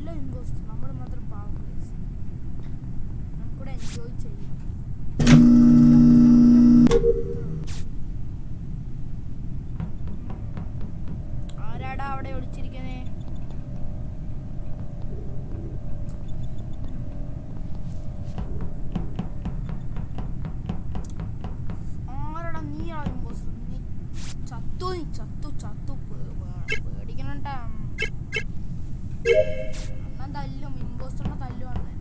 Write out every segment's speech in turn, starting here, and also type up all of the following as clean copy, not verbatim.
എല്ലാം ഇമ്പോസ്റ്റ്, നമ്മൾ മാത്രം പാവം. നമുക്കൂടെ എൻജോയ് ചെയ്യാം. ആരാടാ അവിടെ ഒളിച്ചിരിക്കണേ? ആരാടാ? നീയാ ഇമ്പോസ്റ്റർ? നീ ചത്തു പേടിക്കണട്ടാ. അണ്ണൻ തല്ലും, ഇമ്പോസ്റ്ററിനെ തല്ലുവാണ്.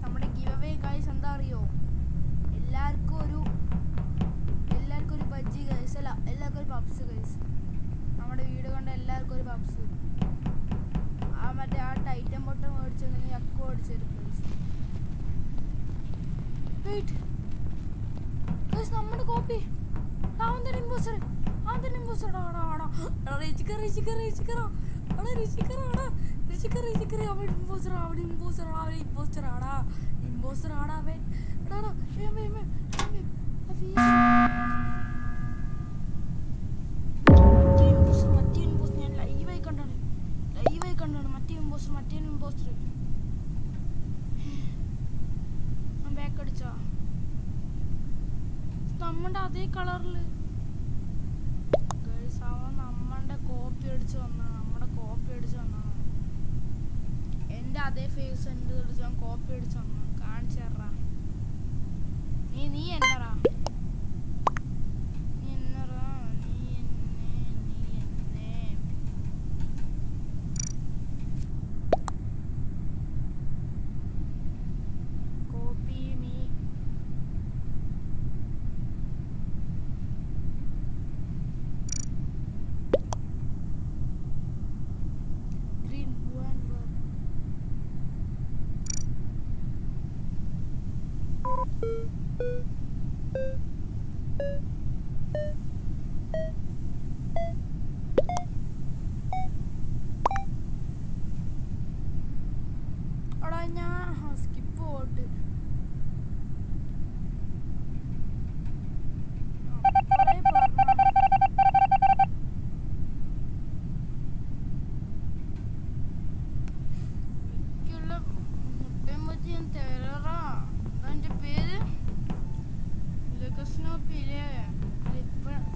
നമ്മുടെ ഗിവ് അവേ ഗൈസ് എന്താ അറിയോ? എല്ലാവർക്കും ഒരു ബജ്ജി ഗൈസ്, അല്ല എല്ലാവർക്കും ഒരു പപ്സ് ഗൈസ്. നമ്മുടെ വീട് കൊണ്ട് എല്ലാവർക്കും ഒരു പപ്സ്. മറ്റേ ആ ടൈറ്റൻ ബോട്ടം മേടിച്ചിട്ടുണ്ടെങ്കിൽ അക്കു മേടിച്ചു തരും ഗൈസ്. വെയിറ്റ് ഗൈസ്, നമ്മുടെ കോപ്പി ഇമ്പോസ്റ്റർ. നമ്മുടെ അതേ കളറില് നമ്മളുടെ കോപ്പി അടിച്ച് വന്നാണ്. എന്റെ അതേ ഫേസ് എന്ത് കോപ്പി അടിച്ച് വന്നു. കാണിച്ചു തരാ. നീ എന്നറാ? സ്കിപ്പ് പോട്ട്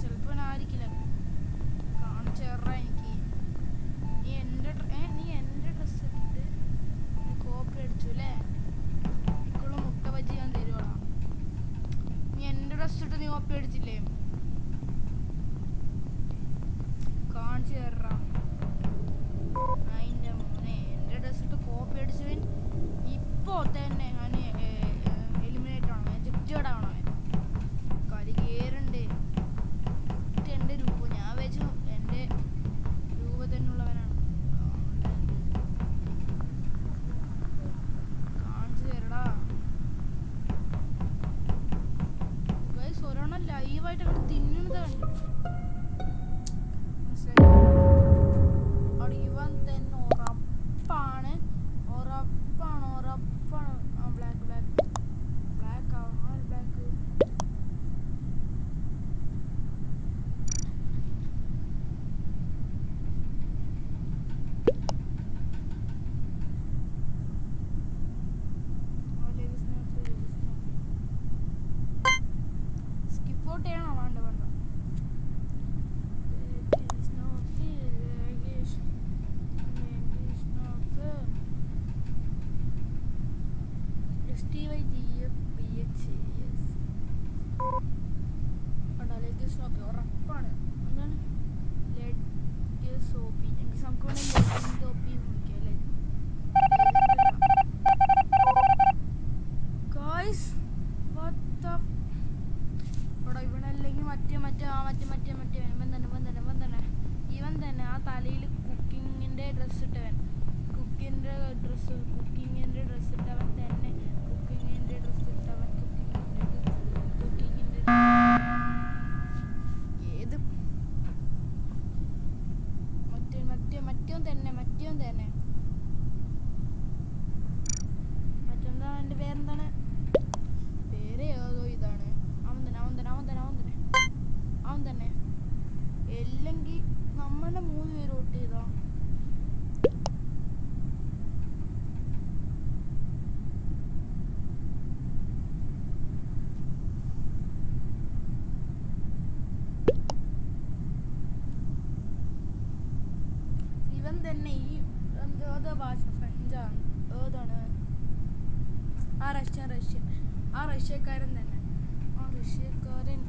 ചിലപ്പോ ആയിരിക്കില്ല. കാണിച്ചു തരാ എനിക്ക്. നീ എന്റെ ഡ്രസ് ഇട്ടിട്ട് കോപ്പി അടിച്ചു അല്ലേ? എനിക്കുള്ള മുട്ട ബജി ഞാൻ തരുവാ. നീ എന്റെ ഡ്രസ് ഇട്ട് നീ കോപ്പി അടിച്ചില്ലേ? കാണിച്ചു തരാ. അതിന്റെ മോനെ, എന്റെ ഡ്രസ് ഇട്ട് കോപ്പി അടിച്ചവൻ ഇപ്പോ തന്നെ ഞാൻ എലിമിനേറ്റ് ആണോ, എജക്റ്റഡ് ആണോ? കരികേറുണ്ട്. എന്റെ രൂപം ഞാൻ വെച്ചു, എന്റെ രൂപ തന്നെയുള്ളവനാണ്. കാണിച്ചു തരടാ ഗൈസ്. ഒരെണ്ണം ലൈവായിട്ട് അവിടെ തിന്നുന്നത് കണ്ടു. അവിടെ ഇവൻ തന്നെ ഉറപ്പാണ്. ബ്ലാക്ക് ആവാൻ ബ്ലാക്ക്. സ്കിപ്പ് ചെയ്യണോ? വേണ്ട ഉറപ്പാണ്. എന്താണ് ലെഡ് സോപ്പി? എനിക്ക് നമുക്ക് വേണമെങ്കിൽ ടോപ്പി നോക്കിയല്ലേ ഗായ്സ്. ഇവനല്ലെങ്കിൽ ഇവൻ തന്നെ ആ തലയിൽ കുക്കിങ്ങിന്റെ ഡ്രസ് ഇട്ടവൻ. കുക്കിങ്ങിന്റെ ഡ്രസ് ഇട്ടവൻ തന്നെ. ഏത് മറ്റവൻ തന്നെ. മറ്റെന്താ എൻ്റെ പേരെന്താണ്? പേര് ഏതോ ഇതാണ്. അവൻ തന്നെ. അല്ലെങ്കിൽ നമ്മുടെ 3 പേര് വോട്ട് ചെയ്തോ? ഇവൻ തന്നെ ഈ ഏതാ ഭാഷ? ഫ്രഞ്ചാണ്. ഏതാണ്? റഷ്യൻ. ആ റഷ്യക്കാരൻ തന്നെ. ആ റഷ്യക്കാരൻ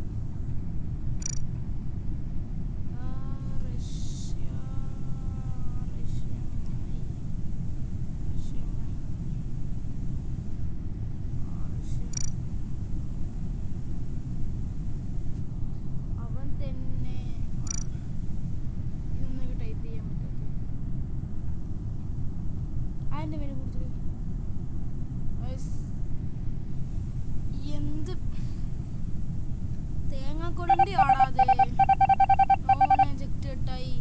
അവൻ തന്നെ. ഇതൊന്നും ടൈപ്പ് ചെയ്യാൻ പറ്റാത്ത അതിൻ്റെ പേര് കൊടുത്തിട്ട് എന്ത് തേങ്ങാക്കൊടണ്ടി ആടാതെ ജക്റ്റായി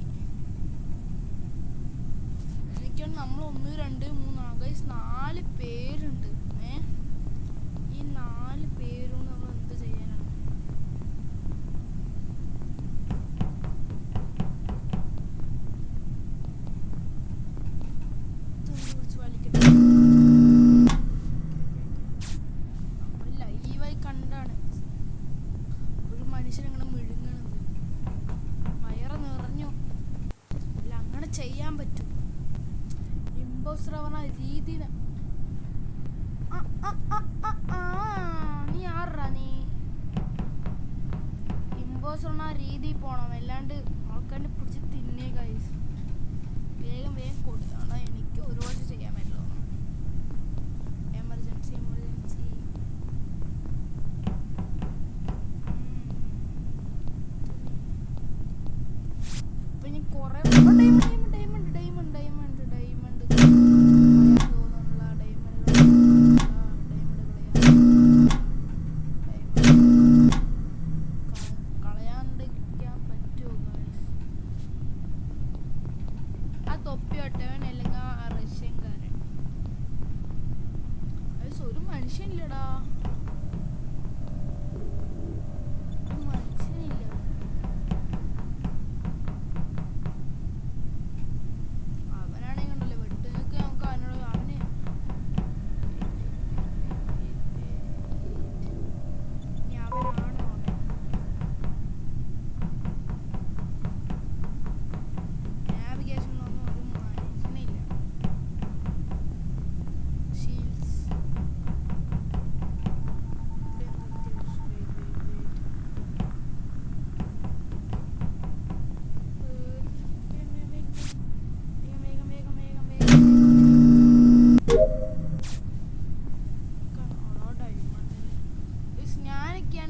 എനിക്കാണ്. നമ്മൾ 1 2 3 ഗൈസ് 4 പേരുണ്ട്. ഈ 4 പേരും നമ്മൾ എന്ത് ചെയ്യാനാണ്? കുറിച്ച് വലിക്കട്ടെ. നമ്മൾ ലൈവായി കണ്ടാണ് ഒരു മനുഷ്യനങ്ങനെ മിഴുങ്ങണത്. വയറ് നിറഞ്ഞു. അല്ല അങ്ങനെ ചെയ്യാൻ പറ്റും. ഇമ്പോസ്റ്റർ പറഞ്ഞ രീതി. നീ ആറാ? നീ ഇമ്പോസ്റ്റർ പറഞ്ഞ രീതി പോണം. അല്ലാണ്ട് ആൾക്കാരെ പിടിച്ച് തിന്നേ ഗൈസ്. വേഗം കൊടുത്താണ്. എനിക്ക് ഒരു വർഷം ചെയ്യാൻ പറ്റുള്ളൂ. എമർജൻസി ഇപ്പൊ ഞാൻ കുറെ ഡയമണ്ട് കളയാണ്ടിരിക്കാൻ പറ്റുമോ ഗൈസ്? ആ തൊപ്പിയോട്ടവൻ അല്ലെങ്കിൽ ആ റഷ്യൻകാരൻ. ഒരു മനുഷ്യനില്ലടാ.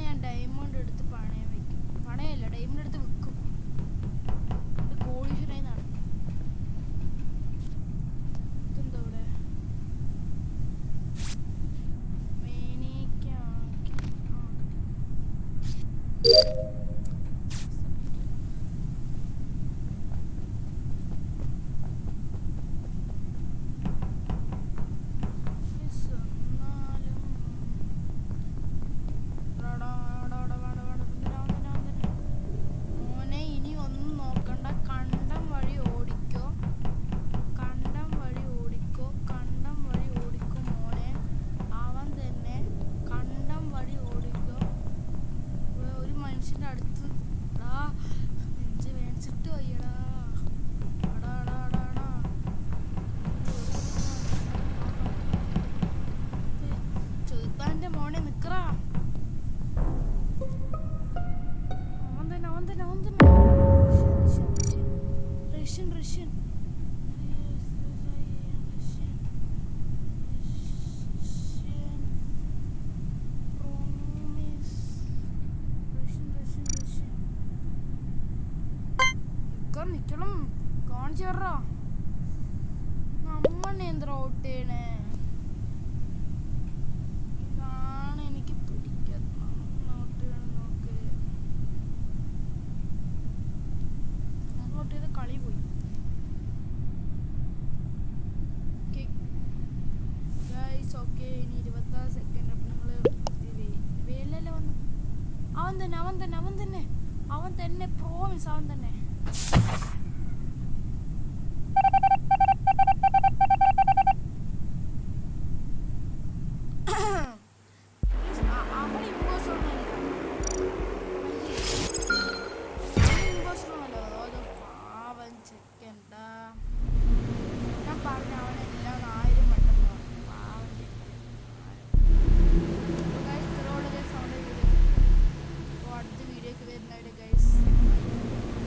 ഞാൻ ഡയമണ്ട് എടുത്ത് പണയം വെക്കും. പണയല്ല, ഡയമണ്ട് എടുത്ത് വിൽക്കും. കോടീശ്വരായി നടക്കും. ഇതെന്താ ഇവിടെ? നിക്കണം കാണിച്ചേറാ. നമ്മണ്ണ എന്താ ഔട്ട് ചെയ്യണേ? ഇതാണ് എനിക്ക് പിടിക്കാത്ത. ഔട്ട് ചെയ്യണം നോക്ക്. ഔട്ട് ചെയ്ത കളി പോയി. ഓക്കെ, ഇനി 26 സെക്കൻഡ്. അപ്പം നിങ്ങൾ വേലല്ലേ വന്നു. അവൻ തന്നെ പ്രോമിസ്. അവൻ തന്നെ